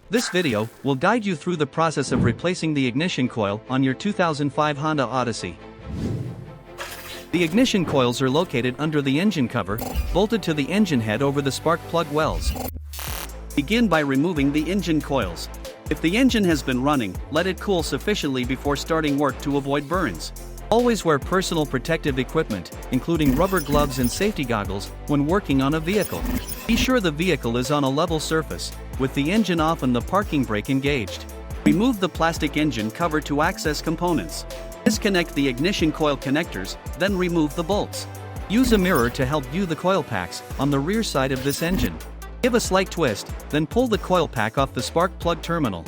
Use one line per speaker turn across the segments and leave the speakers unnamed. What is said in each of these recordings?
This video will guide you through the process of replacing the ignition coil on your 2005 Honda Odyssey. The ignition coils are located under the engine cover, bolted to the engine head over the spark plug wells. Begin by removing the engine coils. If the engine has been running, let it cool sufficiently before starting work to avoid burns. Always wear personal protective equipment, including rubber gloves and safety goggles, when working on a vehicle. Be sure the vehicle is on a level surface, with the engine off and the parking brake engaged. Remove the plastic engine cover to access components. Disconnect the ignition coil connectors, then remove the bolts. Use a mirror to help view the coil packs on the rear side of this engine. Give a slight twist, then pull the coil pack off the spark plug terminal.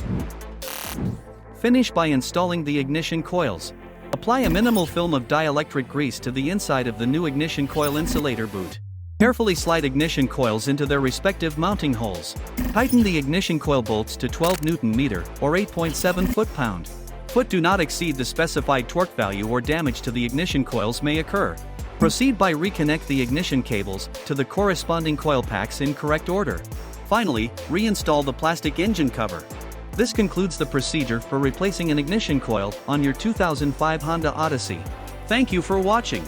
Finish by installing the ignition coils. Apply a minimal film of dielectric grease to the inside of the new ignition coil insulator boot. Carefully slide ignition coils into their respective mounting holes. Tighten the ignition coil bolts to 12 Nm or 8.7 foot-pound. Foot do not exceed the specified torque value or damage to the ignition coils may occur. Proceed by reconnect the ignition cables to the corresponding coil packs in correct order. Finally, reinstall the plastic engine cover. This concludes the procedure for replacing an ignition coil on your 2005 Honda Odyssey. Thank you for watching.